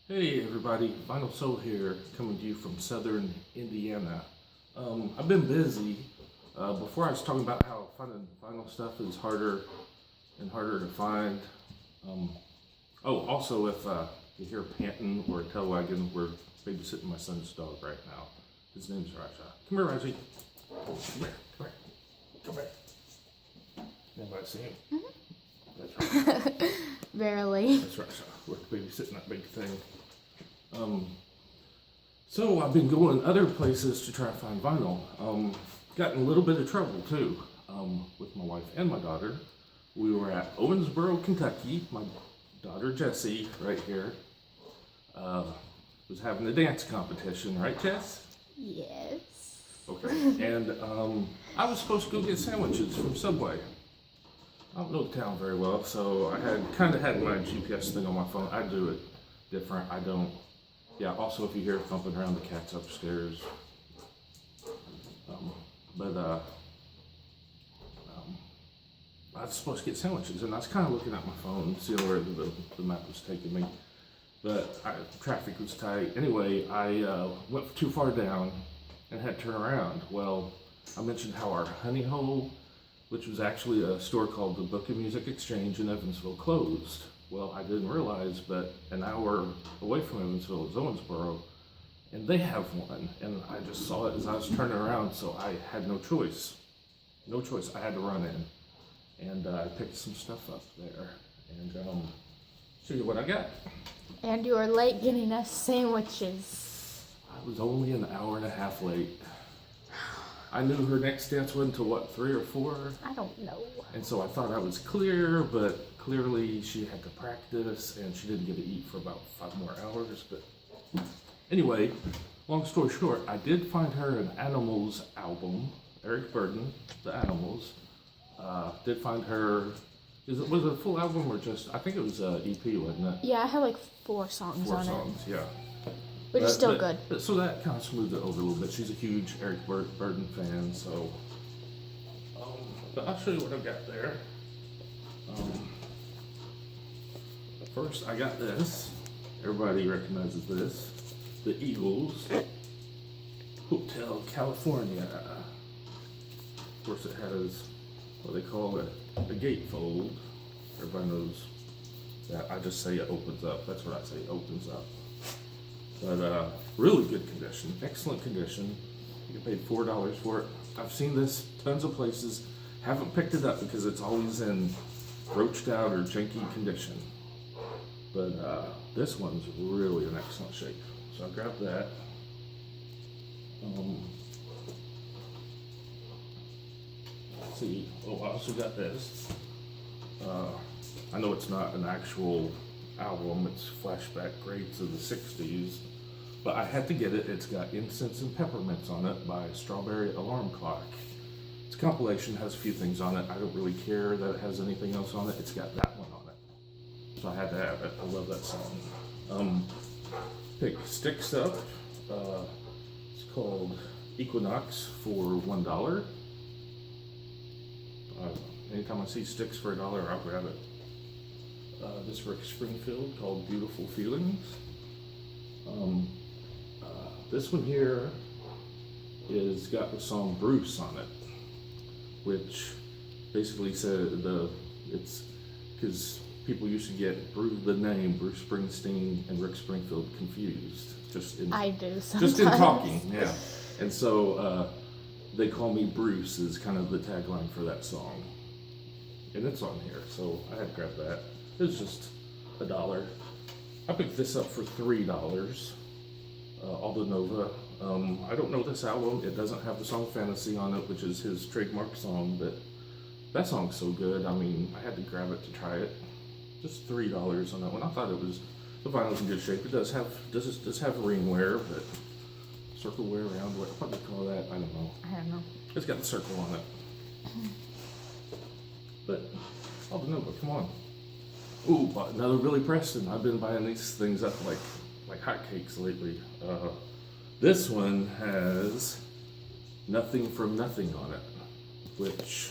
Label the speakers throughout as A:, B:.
A: Hey everybody, Vinyl Soul here, coming to you from Southern Indiana. I've been busy. Before I was talking about how finding vinyl stuff is harder and harder to find. Um, also if you hear panting or a tail wagging, we're babysitting my son's dog right now. His name's Raja. Come here, Raji. Come here, come here, come here. Anybody see him? That's right.
B: Barely.
A: That's Raja. We're babysitting that big thing. So I've been going other places to try to find vinyl. Got in a little bit of trouble too, with my wife and my daughter. We were at Owensboro, Kentucky. My daughter Jessie, right here, was having a dance competition, right, Jess?
B: Yes.
A: Okay. And I was supposed to go get sandwiches from Subway. I don't know the town very well, so I had my GPS thing on my phone. I do it different. I don't. Yeah. Also, if you hear it thumping around, the cat's upstairs. I was supposed to get sandwiches, and I was kind of looking at my phone, seeing where the map was taking me. But traffic was tight. Anyway, I went too far down and had to turn around. Well, I mentioned how our Honey Hole, which was actually a store called the Book and Music Exchange in Evansville, closed. Well, I didn't realize, but an hour away from Evansville is Owensboro, and they have one. And I just saw it as I was turning around, so I had no choice. No choice. I had to run in, and I picked some stuff up there, and show you what I got.
B: And you were late getting us sandwiches.
A: I was only an hour and a half late. I knew her next dance went to what, 3 or 4?
B: I don't know.
A: And so I thought I was clear, but clearly she had to practice and she didn't get to eat for about 5 more hours. But anyway, long story short, I did find her an Animals album, Eric Burdon, The Animals. Did find her, was it a full album or just, I think it was an EP, wasn't it?
B: Yeah, I had like 4 songs
A: 4
B: on
A: songs, yeah.
B: Which is still good.
A: So that kind of smoothed it over a little bit. She's a huge Eric Burdon fan, so. But I'll show you what I've got there. First, I got this. Everybody recognizes this. The Eagles, Hotel California. Of course, it has what they call a gatefold. Everybody knows that. I just say it opens up. That's what I say, it opens up. But really good condition, excellent condition. You can pay $4 for it. I've seen this tons of places. Haven't picked it up because it's always in roached out or janky condition. But this one's really in excellent shape. So I grabbed that. Let's see. Oh, I also got this. I know it's not an actual album, it's flashback grades of the 60s. But I had to get it. It's got Incense and Peppermints on it by Strawberry Alarm Clock. It's a compilation, has a few things on it. I don't really care that it has anything else on it. It's got that one on it. So I had to have it. I love that song. Pick Sticks Up. It's called Equinox for $1. Anytime I see sticks for $1, I'll grab it. This Rick Springfield called Beautiful Feelings. This one here is got the song Bruce on it, which basically said it's because people used to get the name Bruce Springsteen and Rick Springfield confused.
B: I do sometimes.
A: Just in talking, yeah. And so they call me Bruce is kind of the tagline for that song, and it's on here. So I had to grab that. It was just $1. I picked this up for $3. Aldo Nova. I don't know this album. It doesn't have the song Fantasy on it, which is his trademark song, but that song's so good. I mean, I had to grab it to try it. Just $3 on that one. I thought the vinyl's in good shape. It does have ring wear, but circle wear around, what do you call that? I don't know. It's got the circle on it. But Aldo Nova, come on. Ooh, another Billy Preston. I've been buying these things up like hotcakes lately. This one has Nothing from Nothing on it, which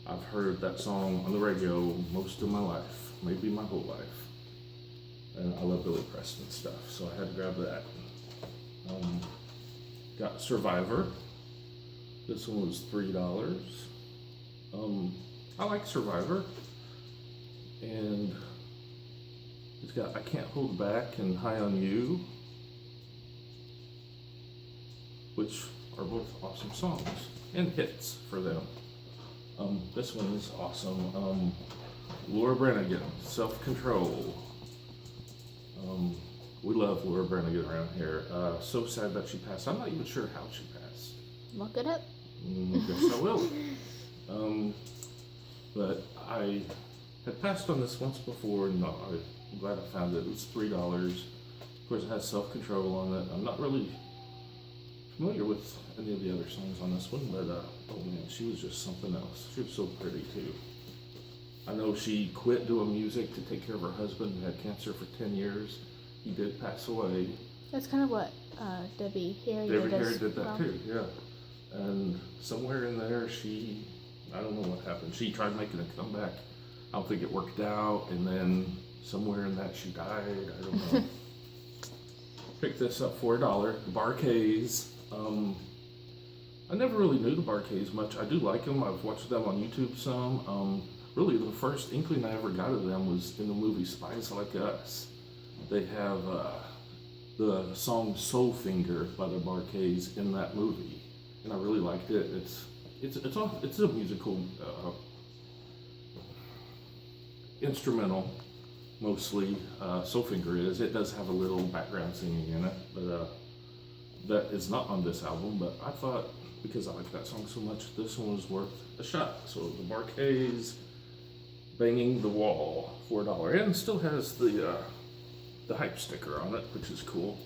A: I've heard that song on the radio most of my life, maybe my whole life. And I love Billy Preston stuff, so I had to grab that. Got Survivor. This one was $3. I like Survivor, and it's got I Can't Hold Back and High on You, which are both awesome songs and hits for them. This one is awesome. Laura Branigan, Self Control. We love Laura Branigan around here. So sad that she passed. I'm not even sure how she passed.
B: Look it up.
A: Guess I will. But I had passed on this once before, and I'm glad I found it. It was $3. Of course, it has Self Control on it. I'm not really familiar with any of the other songs on this one, but oh man, she was just something else. She was so pretty too. I know she quit doing music to take care of her husband who had cancer for 10 years. He did pass away.
B: That's kind of what Debbie Harry
A: Debbie
B: did.
A: Harry did that too, yeah. And somewhere in there, I don't know what happened. She tried making a comeback. I don't think it worked out. And then somewhere in that, she died. I don't know. Picked this up for $1. The Bar-Kays. I never really knew the Bar-Kays much. I do like them. I've watched them on YouTube some. Really, the first inkling I ever got of them was in the movie Spies Like Us. They have the song Soul Finger by the Bar-Kays in that movie, and I really liked it. It's a musical instrumental mostly. Soul Finger is. It does have a little background singing in it, but that is not on this album. But I thought, because I like that song so much, this one was worth a shot. So the Bar-Kays, Banging the Wall, $4, and still has the hype sticker on it, which is cool.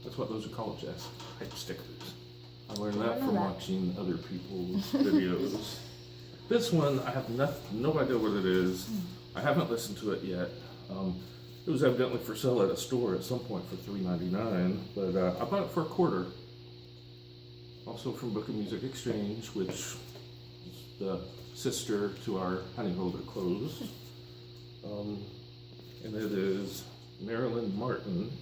A: That's what those are called, Jess. Hype stickers. I learned that from watching other people's videos. This one, I have no idea what it is. I haven't listened to it yet. It was evidently for sale at a store at some point for $3.99, but I bought it for $0.25. Also from Book of Music Exchange, which is the sister to our Honey Holder clothes. And it is Marilyn Martin.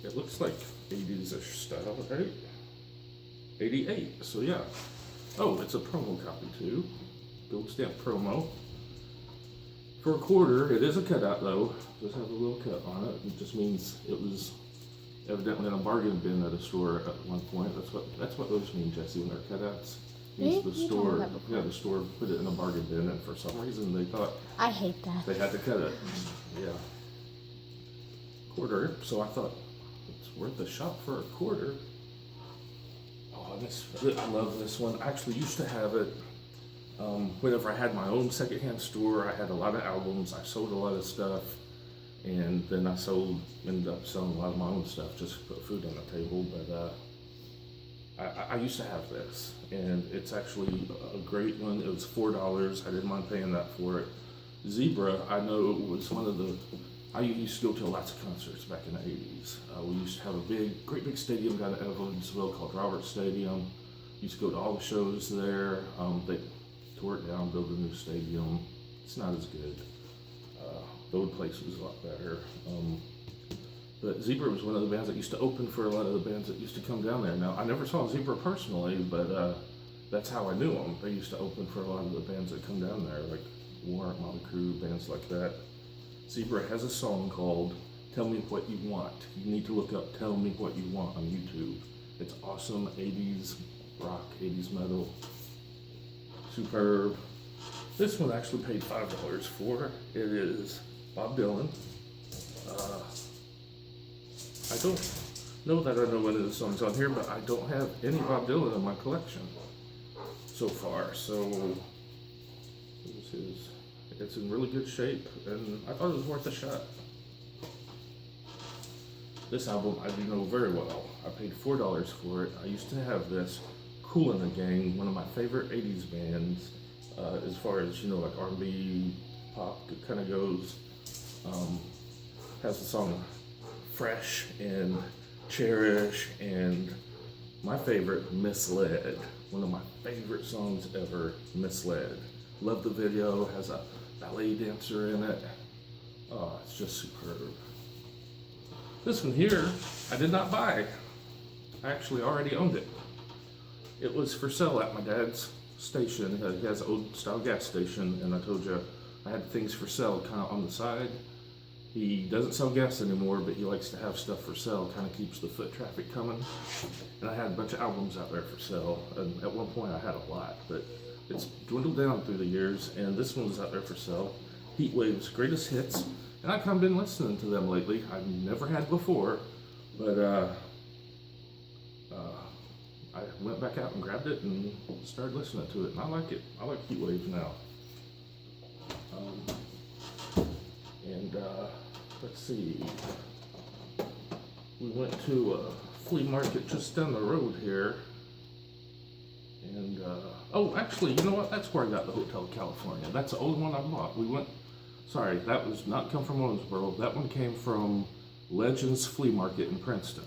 A: It looks like 80s-ish style, right? 88, so yeah. Oh, it's a promo copy too. Gold stamp promo. For $0.25, it is a cutout though. It does have a little cut on it. It just means it was evidently in a bargain bin at a store at one point. That's what those mean, Jesse, when they're cutouts. Means the store, the store put it in a bargain bin, and for some reason they thought
B: I hate that.
A: they had to cut it. Yeah. $0.25. So I thought it's worth a shot for $0.25. Oh, I love this one. I actually used to have it. Whenever I had my own secondhand store, I had a lot of albums. I sold a lot of stuff, and then I ended up selling a lot of my own stuff just to put food on the table. But I used to have this, and it's actually a great one. It was $4. I didn't mind paying that for it. Zebra, I know it was one of the. I used to go to lots of concerts back in the 80s. We used to have a great big stadium down in Evansville called Roberts Stadium. Used to go to all the shows there. They tore it down, built a new stadium. It's not as good. The old place was a lot better. But Zebra was one of the bands that used to open for a lot of the bands that used to come down there. Now, I never saw Zebra personally, but that's how I knew them. They used to open for a lot of the bands that come down there, like Warrant, Motley Crue, bands like that. Zebra has a song called Tell Me What You Want. You need to look up Tell Me What You Want on YouTube. It's awesome, 80s rock, 80s metal. Superb. This one actually paid $5 for. It is Bob Dylan. I don't know that I know any of the songs on here, but I don't have any Bob Dylan in my collection so far. So it's in really good shape, and I thought it was worth a shot. This album I do know very well. I paid $4 for it. I used to have this. Kool and the Gang, one of my favorite 80s bands, as far as, like R&B, pop kind of goes. Has the song Fresh and Cherish, and my favorite, Misled. One of my favorite songs ever, Misled. Love the video, has a ballet dancer in it. Oh, it's just superb. This one here, I did not buy. I actually already owned it. It was for sale at my dad's station. He has an old style gas station, and I told you I had things for sale kind of on the side. He doesn't sell gas anymore, but he likes to have stuff for sale, kind of keeps the foot traffic coming. And I had a bunch of albums out there for sale, and at one point I had a lot, but it's dwindled down through the years, and this one was out there for sale. Heatwave's Greatest Hits, and I've kind of been listening to them lately. I've never had before, but I went back out and grabbed it and started listening to it, and I like it. I like Heatwaves now. Let's see. We went to a flea market just down the road here, and oh, actually, you know what? That's where I got the Hotel California. That's the only one I bought. Sorry, that was not come from Owensboro. That one came from Legends Flea Market in Princeton.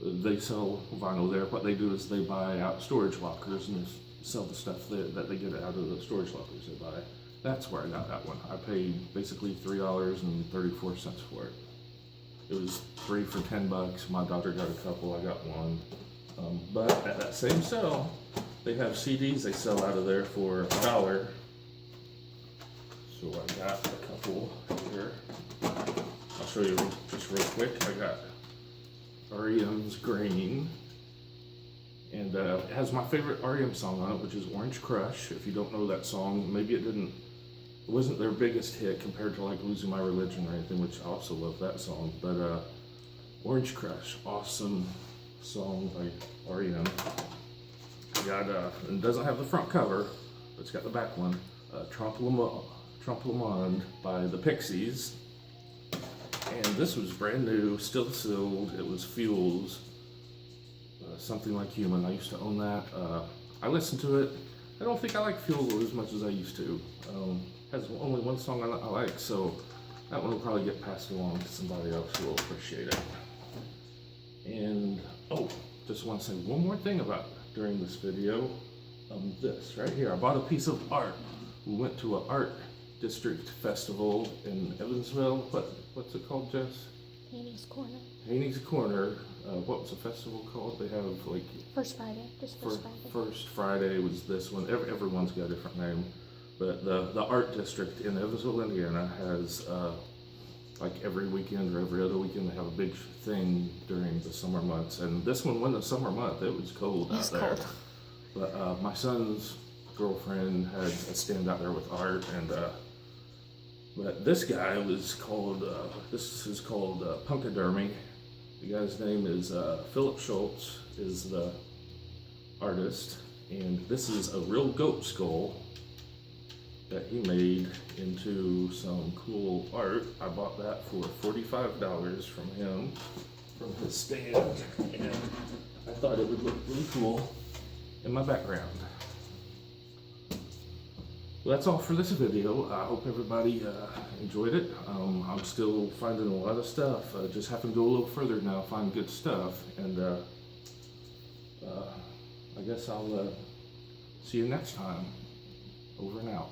A: They sell vinyl there. What they do is they buy out storage lockers and sell the stuff that they get out of the storage lockers they buy. That's where I got that one. I paid basically $3.34 for it. It was 3 for $10. My daughter got a couple, I got one. But at that same sale, they have CDs they sell out of there for $1. So I got a couple here. I'll show you just real quick. I got REM's Grain. And it has my favorite REM song on it, which is Orange Crush. If you don't know that song, maybe it wasn't their biggest hit compared to like Losing My Religion or anything, which I also love that song. But Orange Crush, awesome song by REM. Got and it doesn't have the front cover, but it's got the back one. Trompe le Monde by the Pixies. And this was brand new, still sealed. It was Fuel's Something Like Human. I used to own that. I listened to it. I don't think I like Fuel as much as I used to. Has only one song I like, so that one will probably get passed along to somebody else who will appreciate it. And, oh, just want to say one more thing about during this video. This right here, I bought a piece of art. We went to an art district festival in Evansville. What's it called, Jess?
B: Haney's Corner.
A: Haney's Corner. What was the festival called? They have like
B: First Friday, just First Friday.
A: First Friday was this one. Everyone's got a different name, but the art district in Evansville, Indiana, has like every weekend or every other weekend they have a big thing during the summer months. And this one wasn't a summer month; it was cold out there. Cold. But my son's girlfriend had a stand out there with art, and but this guy was called. This is called Punkadermy. The guy's name is Philip Schultz, is the artist, and this is a real goat skull that he made into some cool art. I bought that for $45 from him, from his stand, and I thought it would look really cool in my background. Well, that's all for this video. I hope everybody enjoyed it. I'm still finding a lot of stuff. Just have to go a little further now, find good stuff. And I guess I'll see you next time. Over and out.